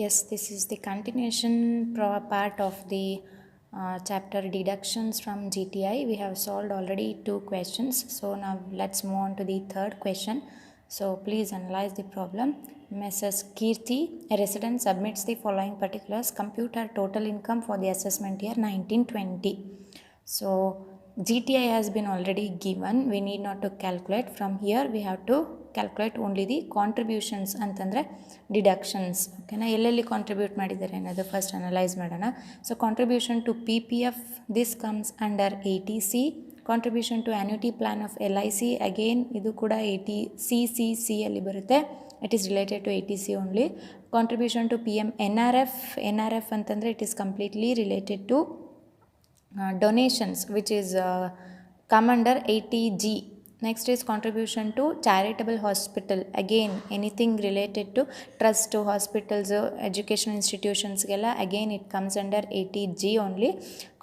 Yes, this is the continuation part of the chapter deductions from GTI. We have solved already 2 questions. So now let's move on to the third question. So please analyze the problem. Mrs. Kirti, a resident, submits the following particulars. Compute her total income for the assessment year 1920. So GTI has been already given. We need not to calculate. From here we have to calculate only the contributions ಅಂತಂದರೆ deductions. ಓಕೆನಾ, ಎಲ್ಲೆಲ್ಲಿ contribute ಮಾಡಿದ್ದಾರೆ ಅನ್ನೋದು first analyse ಮಾಡೋಣ. So contribution to P P F, this comes under 80C. Contribution to annuity plan of LIC, again ಇದು ಕೂಡ 80C ಅಲ್ಲಿ ಬರುತ್ತೆ. It is related to 80C only. Contribution to PM NRF ಅಂತಂದರೆ it is completely related to donations, which is come under 80G. Next is contribution to charitable hospital, again anything related to trust to hospitals, education institutions gella, again it comes under 80G only.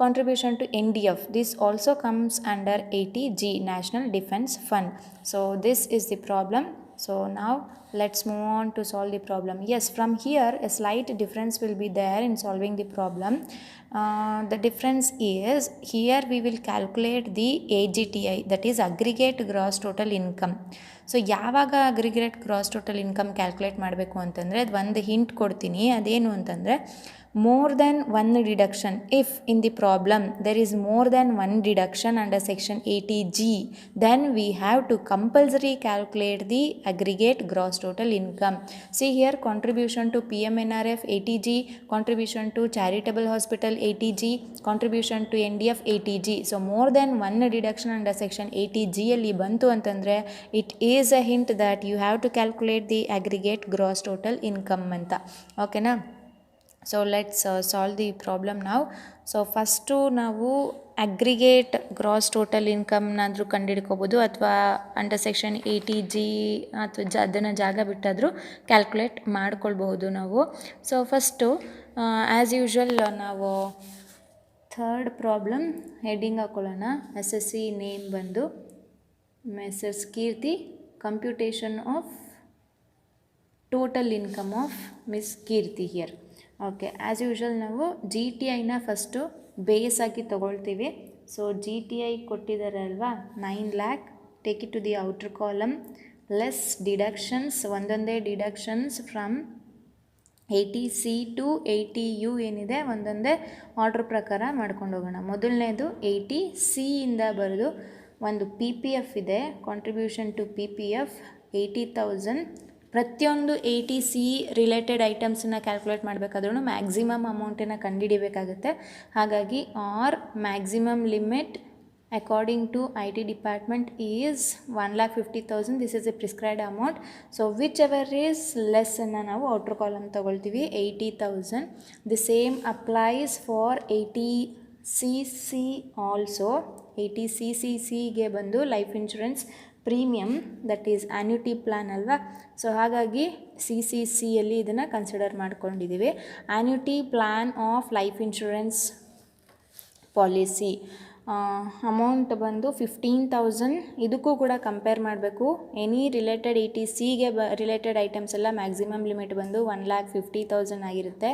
Contribution to NDF, this also comes under 80G, National Defense Fund. So this is the problem. So now let's move on to solve the problem. Yes, from here a slight difference will be there in solving the problem. The difference is here we will calculate the AGTI, that is aggregate gross total income. So ಯಾವಾಗ aggregate gross total income calculate ಮಾಡಬೇಕು ಅಂತಂದರೆ ಅದು ಒಂದು hint ಕೊಡ್ತೀನಿ. ಅದೇನು ಅಂತಂದರೆ more than one deduction. If in the problem there is more than one deduction under section 80G, then we have to compulsory calculate the aggregate gross total income. See here, contribution to PMNRF 80G, contribution to charitable hospital 80G, contribution to NDF 80G. So more than one deduction under section 80G ಅಲ್ಲಿ ಬಂತು ಅಂತಂದರೆ it is a hint that you have to calculate the aggregate gross total income ಅಂತ. ಓಕೆನಾ? So let's solve the problem ನಾವು. So first ನಾವು aggregate gross total ಇನ್ಕಮ್ನಾದರೂ ಕಂಡುಹಿಡ್ಕೋಬೋದು, ಅಥವಾ under section 80G ಅಥವಾ ಅದನ್ನು ಜಾಗ ಬಿಟ್ಟಾದರೂ ಕ್ಯಾಲ್ಕುಲೇಟ್ ಮಾಡ್ಕೊಳ್ಬಹುದು ನಾವು. ಸೊ ಫಸ್ಟು ಆ್ಯಸ್ ಯೂಶ್ವಲ್ ನಾವು ಥರ್ಡ್ ಪ್ರಾಬ್ಲಮ್ ಹೆಡ್ಡಿಂಗ್ ಹಾಕೊಳ್ಳೋಣ. SSC ನೇಮ್ ಬಂದು messrs Keerthi, computation of total income of miss Keerthi here. Okay, as usual ನಾವು GTIನ ಫಸ್ಟು ಬೇಸ್ ಆಗಿ ತೊಗೊಳ್ತೀವಿ. ಸೊ GTI ಕೊಟ್ಟಿದ್ದಾರೆ ಅಲ್ವಾ, 9 lakh, take it to the outer column, less deductions, ಒಂದೊಂದೇ deductions from 80C to 80U ಏನಿದೆ ಒಂದೊಂದೇ ಆರ್ಡ್ರ್ ಪ್ರಕಾರ ಮಾಡ್ಕೊಂಡು ಹೋಗೋಣ. ಮೊದಲನೇದು 80C ಇಂದ ಬರೆದು ಒಂದು PPF ಇದೆ, ಕಾಂಟ್ರಿಬ್ಯೂಷನ್ ಟು PPF 80,000. ಪ್ರತಿಯೊಂದು 80C ರಿಲೇಟೆಡ್ ಐಟಮ್ಸನ್ನ ಕ್ಯಾಲ್ಕುಲೇಟ್ ಮಾಡಬೇಕಾದ್ರೂ ಮ್ಯಾಕ್ಸಿಮಮ್ ಅಮೌಂಟನ್ನು ಕಂಡುಹಿಡಿಬೇಕಾಗುತ್ತೆ. ಹಾಗಾಗಿ our maximum limit according to IT department is 1,50,000. This is a prescribed amount. So whichever is less ಅನ್ನು ನಾವು ಔಟರ್ ಕಾಲಮ್ ತೊಗೊಳ್ತೀವಿ, 80,000. The same applies for 80CC also. 80CCಗೆ ಬಂದು life insurance premium, that is annuity plan ಅಲ್ವಾ. So ಹಾಗಾಗಿ CCCಯಲ್ಲಿ ಇದನ್ನು consider ಮಾಡ್ಕೊಂಡಿದ್ದೀವಿ. Annuity plan of life insurance policy amount ಬಂದು 15,000. ಇದಕ್ಕೂ ಕೂಡ ಕಂಪೇರ್ ಮಾಡಬೇಕು. ಎನಿ ರಿಲೇಟೆಡ್ 80Cಗೆ ರಿಲೇಟೆಡ್ ಐಟಮ್ಸ್ ಎಲ್ಲ ಮ್ಯಾಕ್ಸಿಮಮ್ ಲಿಮಿಟ್ ಬಂದು 1,50,000 ಆಗಿರುತ್ತೆ.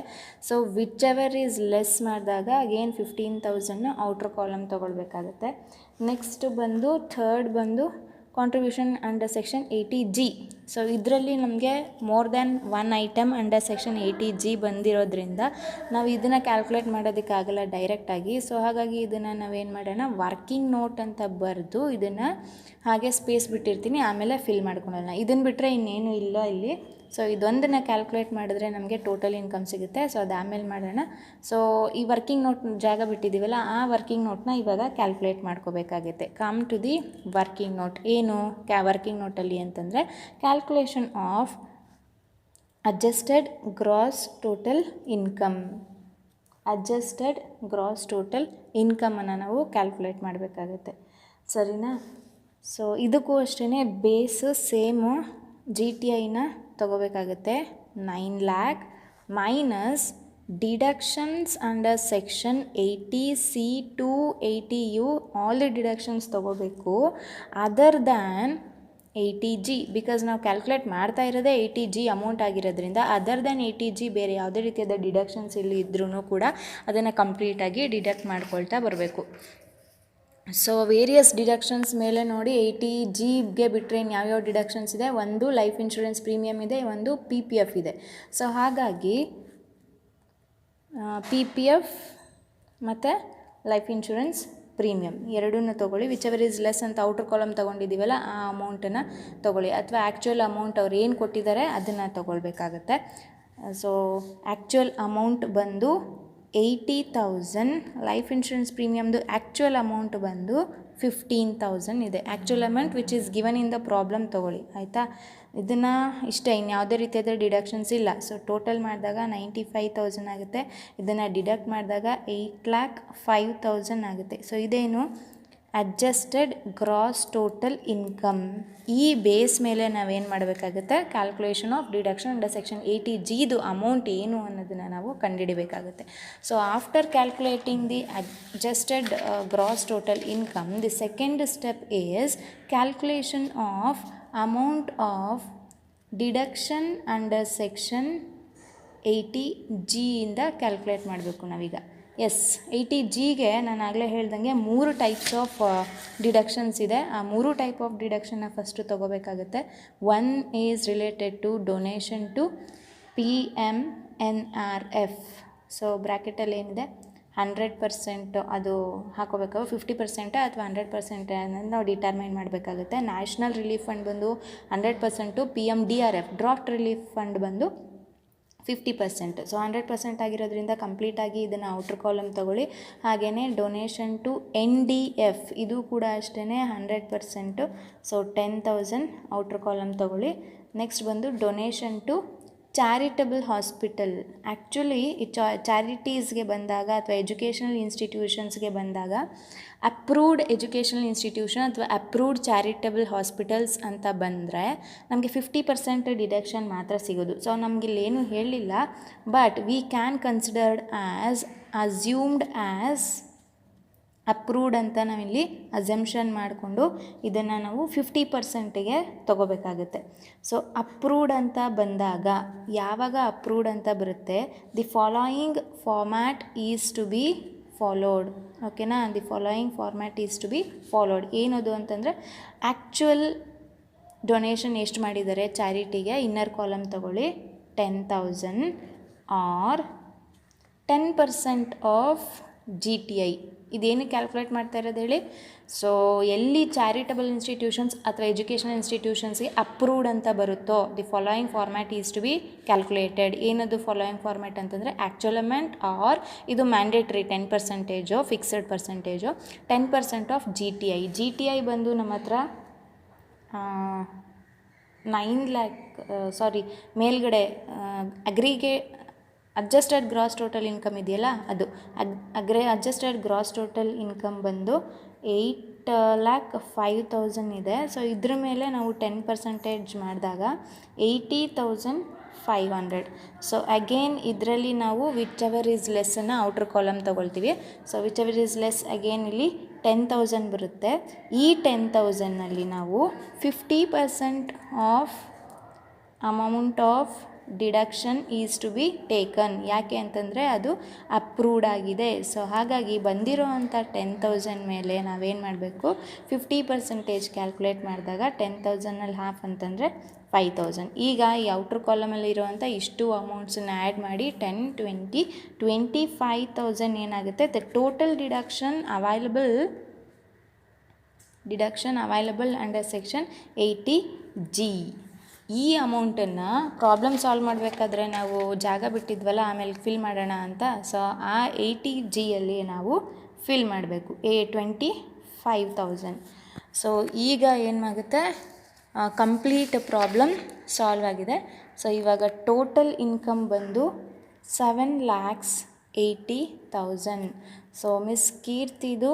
So whichever is less ಮಾಡಿದಾಗ ಅಗೇನ್ 15,000 ಔಟರ್ ಕಾಲಮ್ ತೊಗೊಳ್ಬೇಕಾಗುತ್ತೆ. ನೆಕ್ಸ್ಟ್ ಬಂದು ಥರ್ಡ್ ಬಂದು contribution under section 80G. So ಇದರಲ್ಲಿ ನಮಗೆ more than one item under section 80G ಬಂದಿರೋದ್ರಿಂದ ನಾವು ಇದನ್ನು ಕ್ಯಾಲ್ಕುಲೇಟ್ ಮಾಡೋದಕ್ಕಾಗಲ್ಲ ಡೈರೆಕ್ಟಾಗಿ. ಸೊ ಹಾಗಾಗಿ ಇದನ್ನು ನಾವೇನು ಮಾಡೋಣ, ವರ್ಕಿಂಗ್ ನೋಟ್ ಅಂತ ಬರೆದು ಇದನ್ನು ಹಾಗೆ ಸ್ಪೇಸ್ ಬಿಟ್ಟಿರ್ತೀನಿ, ಆಮೇಲೆ ಫಿಲ್ ಮಾಡ್ಕೊಳ್ಳೋಣ. ಇದನ್ನು ಬಿಟ್ಟರೆ ಇನ್ನೇನು ಇಲ್ಲ ಇಲ್ಲಿ. ಸೊ ಇದೊಂದನ್ನು ಕ್ಯಾಲ್ಕುಲೇಟ್ ಮಾಡಿದ್ರೆ ನಮಗೆ ಟೋಟಲ್ ಇನ್ಕಮ್ ಸಿಗುತ್ತೆ. ಸೊ ಅದು ಆಮೇಲೆ ಮಾಡೋಣ. ಸೊ ಈ ವರ್ಕಿಂಗ್ ನೋಟ್ ಜಾಗ ಬಿಟ್ಟಿದ್ದೀವಲ್ಲ, ಆ ವರ್ಕಿಂಗ್ ನೋಟ್ನ ಇವಾಗ ಕ್ಯಾಲ್ಕುಲೇಟ್ ಮಾಡ್ಕೋಬೇಕಾಗುತ್ತೆ. Come to the working note. ಏನು ವರ್ಕಿಂಗ್ ನೋಟಲ್ಲಿ ಅಂತಂದರೆ calculation of adjusted gross total income. Adjusted gross total ಇನ್ಕಮನ್ನು ನಾವು ಕ್ಯಾಲ್ಕುಲೇಟ್ ಮಾಡಬೇಕಾಗುತ್ತೆ, ಸರಿನಾ? ಸೊ ಇದಕ್ಕೂ ಅಷ್ಟೇ ಬೇಸ್ ಸೇಮು GTIನ ತಗೋಬೇಕಾಗುತ್ತೆ. 9 lakh minus deductions under section 80C to 80U, all the deductions ತೊಗೋಬೇಕು. ಅದರ್ ದ್ಯಾನ್ 80G, ಬಿಕಾಸ್ ನಾವು ಕ್ಯಾಲ್ಕುಲೇಟ್ ಮಾಡ್ತಾ ಇರೋದೇ 80G ಅಮೌಂಟ್ ಆಗಿರೋದ್ರಿಂದ ಅದರ್ ದೆನ್ 80G ಬೇರೆ ಯಾವುದೇ ರೀತಿಯಾದ ಡಿಡಕ್ಷನ್ಸ್ ಇಲ್ಲಿ ಇದ್ರೂ ಕೂಡ ಅದನ್ನು ಕಂಪ್ಲೀಟಾಗಿ ಡಿಡಕ್ಟ್ ಮಾಡ್ಕೊಳ್ತಾ ಬರಬೇಕು. ಸೊ ವೇರಿಯಸ್ ಡಿಡಕ್ಷನ್ಸ್ ಮೇಲೆ ನೋಡಿ 80Gಗೆ ಬಿಟ್ಟರೆ ಇನ್ನು ಯಾವ್ಯಾವ ಡಿಡಕ್ಷನ್ಸ್ ಇದೆ, ಒಂದು ಲೈಫ್ ಇನ್ಶೂರೆನ್ಸ್ ಪ್ರೀಮಿಯಮ್ ಇದೆ, ಒಂದು PPF ಇದೆ. ಸೊ ಹಾಗಾಗಿ PPF ಮತ್ತು ಲೈಫ್ ಇನ್ಶೂರೆನ್ಸ್ ಪ್ರೀಮಿಯಮ್ ಎರಡನ್ನೂ ತೊಗೊಳ್ಳಿ. ವಿಚ್ ಎವರ್ ಈಸ್ ಲೆಸ್ ಅಂತ ಔಟರ್ ಕಾಲಮ್ ತೊಗೊಂಡಿದ್ದೀವಲ್ಲ ಆ ಅಮೌಂಟನ್ನು ತೊಗೊಳ್ಳಿ, ಅಥವಾ ಆ್ಯಕ್ಚುಯಲ್ ಅಮೌಂಟ್ ಅವ್ರು ಏನು ಕೊಟ್ಟಿದ್ದಾರೆ ಅದನ್ನು ತೊಗೊಳ್ಬೇಕಾಗತ್ತೆ. ಸೊ ಆ್ಯಕ್ಚುಯಲ್ ಅಮೌಂಟ್ ಬಂದು 80,000, ಲೈಫ್ ಇನ್ಶೂರೆನ್ಸ್ ಪ್ರೀಮಿಯಮ್ದು ಆ್ಯಕ್ಚುಯಲ್ ಅಮೌಂಟ್ ಬಂದು 15,000 ಇದೆ. Actual amount which is given in the problem ತೊಗೊಳ್ಳಿ, ಆಯಿತಾ. ಇದನ್ನು ಇಷ್ಟೇ, ಇನ್ಯಾವುದೇ ರೀತಿಯಾದ ಡಿಡಕ್ಷನ್ಸ್ ಇಲ್ಲ. ಸೊ ಟೋಟಲ್ ಮಾಡಿದಾಗ 95,000 ಆಗುತ್ತೆ. ಇದನ್ನು ಡಿಡಕ್ಟ್ ಮಾಡಿದಾಗ 8,05,000 ಆಗುತ್ತೆ. ಸೊ ಇದೇನು ಅಡ್ಜಸ್ಟೆಡ್ ಗ್ರಾಸ್ ಟೋಟಲ್ ಇನ್ಕಮ್. ಈ ಬೇಸ್ ಮೇಲೆ ನಾವೇನು ಮಾಡಬೇಕಾಗುತ್ತೆ, calculation of deduction under section 80Gದು ಅಮೌಂಟ್ ಏನು ಅನ್ನೋದನ್ನು ನಾವು ಕಂಡುಹಿಡಿಬೇಕಾಗುತ್ತೆ. So after calculating the adjusted gross total income, the second step is calculation of amount of deduction under section 80G ಇಂದ ಕ್ಯಾಲ್ಕುಲೇಟ್ ಮಾಡಬೇಕು ನಾವೀಗ. ಎಸ್, 80Gಗೆ ನಾನು ಆಗಲೇ ಹೇಳ್ದಂಗೆ 3 ಟೈಪ್ಸ್ ಆಫ್ ಡಿಡಕ್ಷನ್ಸ್ ಇದೆ. ಆ 3 ಟೈಪ್ ಆಫ್ ಡಿಡಕ್ಷನ್ನ ಫಸ್ಟು ತೊಗೋಬೇಕಾಗುತ್ತೆ. One is related to donation to PMNRF. So ಬ್ರ್ಯಾಕೆಟಲ್ಲಿ ಏನಿದೆ 100% ಅದು ಹಾಕೋಬೇಕು. 50% ಅಥವಾ 100% ಅನ್ನೋದು ನಾವು ಡಿಟರ್ಮೈನ್ ಮಾಡಬೇಕಾಗುತ್ತೆ. ನ್ಯಾಷನಲ್ ರಿಲೀಫ್ ಫಂಡ್ ಬಂದು 100%, PMDRF ಡ್ರಾಫ್ಟ್ ರಿಲೀಫ್ ಫಂಡ್ ಬಂದು 50%. ಸೊ 100% ಆಗಿರೋದ್ರಿಂದ ಕಂಪ್ಲೀಟಾಗಿ ಇದನ್ನು ಔಟ್ರ್ ಕಾಲಮ್ ತೊಗೊಳ್ಳಿ. ಹಾಗೆಯೇ ಡೊನೇಷನ್ ಟು NDF ಇದು ಕೂಡ ಅಷ್ಟೇ 100%. ಸೊ 10,000 ಔಟ್ರ್ ಕಾಲಮ್ ತೊಗೊಳ್ಳಿ. ನೆಕ್ಸ್ಟ್ ಬಂದು donation to charitable hospital. Actually ಈ ಚಾರಿಟೀಸ್ಗೆ ಬಂದಾಗ ಅಥವಾ ಎಜುಕೇಷನಲ್ ಇನ್ಸ್ಟಿಟ್ಯೂಷನ್ಸ್ಗೆ ಬಂದಾಗ ಅಪ್ರೂವ್ಡ್ ಎಜುಕೇಷನಲ್ ಇನ್ಸ್ಟಿಟ್ಯೂಷನ್ ಅಥವಾ ಅಪ್ರೂವ್ಡ್ ಚಾರಿಟಬಲ್ ಹಾಸ್ಪಿಟಲ್ಸ್ ಅಂತ ಬಂದರೆ ನಮಗೆ 50% ಡಿಡಕ್ಷನ್ ಮಾತ್ರ ಸಿಗೋದು. ಸೊ ನಮಗಿಲ್ಲೇನು ಹೇಳಲಿಲ್ಲ, but we can considered as assumed as approved ಅಂತ ನಾವಿಲ್ಲಿ ಅಸೆಂಪ್ಷನ್ ಮಾಡಿಕೊಂಡು ಇದನ್ನು ನಾವು 50%ಗೆ ತೊಗೋಬೇಕಾಗುತ್ತೆ. ಸೊ ಅಪ್ರೂವ್ಡ್ ಅಂತ ಬಂದಾಗ ಯಾವಾಗ ಅಪ್ರೂವ್ಡ್ ಅಂತ ಬರುತ್ತೆ, the following format is to be followed. ಓಕೆನಾ, the following format is to be followed. ಏನದು ಅಂತಂದರೆ ಆ್ಯಕ್ಚುಯಲ್ ಡೊನೇಷನ್ ಎಷ್ಟು ಮಾಡಿದ್ದಾರೆ ಚಾರಿಟಿಗೆ, ಇನ್ನರ್ ಕಾಲಮ್ ತೊಗೊಳ್ಳಿ 10,000 ಆರ್ 10% ಆಫ್ GTI. ಇದೇನು ಕ್ಯಾಲ್ಕುಲೇಟ್ ಮಾಡ್ತಾ ಇರೋದು ಹೇಳಿ. ಸೊ ಎಲ್ಲಿ ಚಾರಿಟಬಲ್ ಇನ್ಸ್ಟಿಟ್ಯೂಷನ್ಸ್ ಅಥವಾ ಎಜುಕೇಷನಲ್ ಇನ್ಸ್ಟಿಟ್ಯೂಷನ್ಸ್ಗೆ ಅಪ್ರೂವ್ಡ್ ಅಂತ ಬರುತ್ತೋ the following format is to be calculated. ಏನದು ಫಾಲೋಯಿಂಗ್ ಫಾರ್ಮ್ಯಾಟ್ ಅಂತಂದರೆ ಆ್ಯಕ್ಚುಯಲ್ ಅಮೌಂಟ್ ಆರ್ ಇದು mandatory 10%, fixed percentage 10% of GTI ಬಂದು ನಮ್ಮ ಹತ್ರ 9 lakh ಮೇಲ್ಗಡೆ ಅಡ್ಜಸ್ಟೆಡ್ ಗ್ರಾಸ್ ಟೋಟಲ್ ಇನ್ಕಮ್ ಇದೆಯಲ್ಲ ಅದು ಅಡ್ಜಸ್ಟೆಡ್ ಗ್ರಾಸ್ ಟೋಟಲ್ ಇನ್ಕಮ್ ಬಂದು 8,05,000 ಇದೆ. ಸೊ ಇದ್ರ ಮೇಲೆ ನಾವು 10% ಮಾಡಿದಾಗ 80,500. ಸೊ ಅಗೇನ್ ಇದರಲ್ಲಿ ನಾವು ವಿಚ್ ಎವರ್ ಈಸ್ ಲೆಸ್ಸನ್ನು ಔಟ್ರ್ ಕಾಲಮ್ ತೊಗೊಳ್ತೀವಿ. So whichever is less again ಇಲ್ಲಿ 10,000 ಬರುತ್ತೆ. ಈ 10,000ನಲ್ಲಿ ನಾವು 50% of amount of deduction is to be taken. ಯಾಕೆ ಅಂತಂದರೆ ಅದು ಅಪ್ರೂವ್ಡ್ ಆಗಿದೆ. ಸೊ ಹಾಗಾಗಿ ಬಂದಿರೋ ಅಂಥ 10,000 ಮೇಲೆ ನಾವೇನು ಮಾಡಬೇಕು, 50% ಕ್ಯಾಲ್ಕುಲೇಟ್ ಮಾಡಿದಾಗ 10,000ನಲ್ಲಿ ಹಾಫ್ ಅಂತಂದರೆ 5,000. ಈಗ ಈ ಔಟ್ರ್ ಕಾಲಮಲ್ಲಿ ಇರುವಂಥ ಇಷ್ಟು ಅಮೌಂಟ್ಸನ್ನು ಆ್ಯಡ್ ಮಾಡಿ 10, 20, 25,000 ಏನಾಗುತ್ತೆ, the total deduction available under section 80G. ಈ ಅಮೌಂಟನ್ನು ಪ್ರಾಬ್ಲಮ್ ಸಾಲ್ವ್ ಮಾಡಬೇಕಾದ್ರೆ ನಾವು ಜಾಗ ಬಿಟ್ಟಿದ್ವಲ್ಲ ಆಮೇಲೆ ಫಿಲ್ ಮಾಡೋಣ ಅಂತ. ಸೊ ಆ 80Gಯಲ್ಲಿ ನಾವು ಫಿಲ್ ಮಾಡಬೇಕು 25,000. ಸೊ ಈಗ ಏನಾಗುತ್ತೆ, ಕಂಪ್ಲೀಟ್ ಪ್ರಾಬ್ಲಮ್ ಸಾಲ್ವ್ ಆಗಿದೆ. ಸೊ ಇವಾಗ ಟೋಟಲ್ ಇನ್ಕಮ್ ಬಂದು 7,80,000. ಸೊ ಮಿಸ್ ಕೀರ್ತಿದು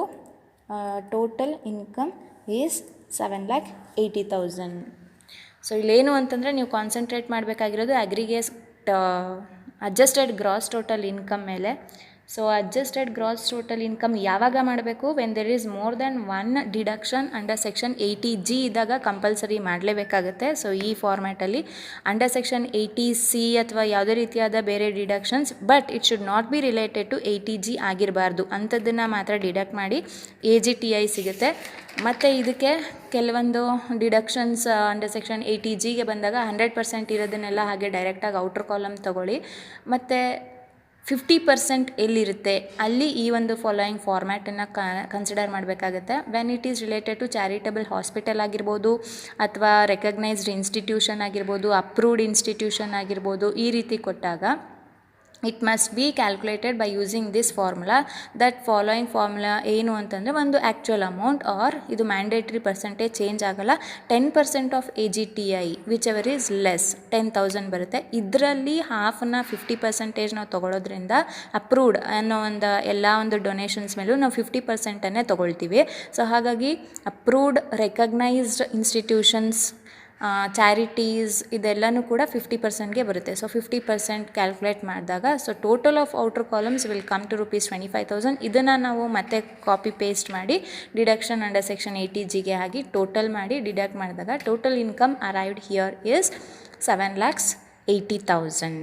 ಟೋಟಲ್ ಇನ್ಕಮ್ ಈಸ್ 7,80,000. ಸೊ ಇಲ್ಲೇನು ಅಂತಂದರೆ ನೀವು ಕಾನ್ಸಂಟ್ರೇಟ್ ಮಾಡಬೇಕಾಗಿರೋದು aggregate adjusted gross total income ಮೇಲೆ. So adjusted gross total income ಯಾವಾಗ ಮಾಡಬೇಕು? When there is more than one deduction under section 80G ಇದ್ದಾಗ ಕಂಪಲ್ಸರಿ ಮಾಡಲೇಬೇಕಾಗುತ್ತೆ. ಸೊ ಈ ಫಾರ್ಮ್ಯಾಟಲ್ಲಿ ಅಂಡರ್ ಸೆಕ್ಷನ್ 80C ಅಥವಾ ಯಾವುದೇ ರೀತಿಯಾದ ಬೇರೆ deductions, but it should not be related to 80G ಆಗಿರಬಾರ್ದು, ಅಂಥದ್ದನ್ನು ಮಾತ್ರ ಡಿಡಕ್ಟ್ ಮಾಡಿ AGTI ಸಿಗುತ್ತೆ. ಮತ್ತು ಇದಕ್ಕೆ ಕೆಲವೊಂದು ಡಿಡಕ್ಷನ್ಸ್ ಅಂಡರ್ ಸೆಕ್ಷನ್ 80Gಗೆ ಬಂದಾಗ 100% ಇರೋದನ್ನೆಲ್ಲ ಹಾಗೆ ಡೈರೆಕ್ಟಾಗಿ ಔಟ್ರ್ ಕಾಲಮ್ ತೊಗೊಳ್ಳಿ. ಮತ್ತು 50% ಎಲ್ಲಿರುತ್ತೆ ಅಲ್ಲಿ ಈ ಒಂದು ಫಾಲೋಯಿಂಗ್ ಫಾರ್ಮ್ಯಾಟನ್ನು ಕನ್ಸಿಡರ್ ಮಾಡಬೇಕಾಗುತ್ತೆ. When it is related to charitable hospital ಆಗಿರ್ಬೋದು, ಅಥವಾ ರೆಕಗ್ನೈಸ್ಡ್ ಇನ್ಸ್ಟಿಟ್ಯೂಷನ್ ಆಗಿರ್ಬೋದು, ಅಪ್ರೂವ್ಡ್ ಇನ್ಸ್ಟಿಟ್ಯೂಷನ್ ಆಗಿರ್ಬೋದು, ಈ ರೀತಿ ಕೊಟ್ಟಾಗ it must be calculated by using this formula. That following formula ಏನು ಅಂತಂದರೆ, ಒಂದು ಆ್ಯಕ್ಚುಯಲ್ ಅಮೌಂಟ್ ಆರ್ ಇದು ಮ್ಯಾಂಡೇಟ್ರಿ ಪರ್ಸೆಂಟೇಜ್ ಚೇಂಜ್ ಆಗಲ್ಲ, 10% of AGTI whichever is less 10,000 ಬರುತ್ತೆ. ಇದರಲ್ಲಿ ಹಾಫನ್ನ 50% ನಾವು ತೊಗೊಳೋದ್ರಿಂದ ಅಪ್ರೂವ್ಡ್ ಅನ್ನೋ ಎಲ್ಲ ಒಂದು ಡೊನೇಷನ್ಸ್ ಮೇಲೂ ನಾವು 50%ಅನ್ನೇ ತೊಗೊಳ್ತೀವಿ. ಸೊ ಹಾಗಾಗಿ ಅಪ್ರೂವ್ಡ್ ರೆಕಗ್ನೈಸ್ಡ್ ಇನ್ಸ್ಟಿಟ್ಯೂಷನ್ಸ್, ಚಾರಿಟೀಸ್ ಇದೆಲ್ಲನೂ ಕೂಡ 50%ಗೆ ಬರುತ್ತೆ. ಸೊ 50% ಕ್ಯಾಲ್ಕುಲೇಟ್ ಮಾಡಿದಾಗ so total of outer columns will come to ₹25,000. ಇದನ್ನು ನಾವು ಮತ್ತೆ ಕಾಪಿ ಪೇಸ್ಟ್ ಮಾಡಿ ಡಿಡಕ್ಷನ್ ಅಂಡರ್ ಸೆಕ್ಷನ್ 80Gಗೆ ಹಾಕಿ ಟೋಟಲ್ ಮಾಡಿ ಡಿಡಕ್ಟ್ ಮಾಡಿದಾಗ total income arrived here is 7,80,000.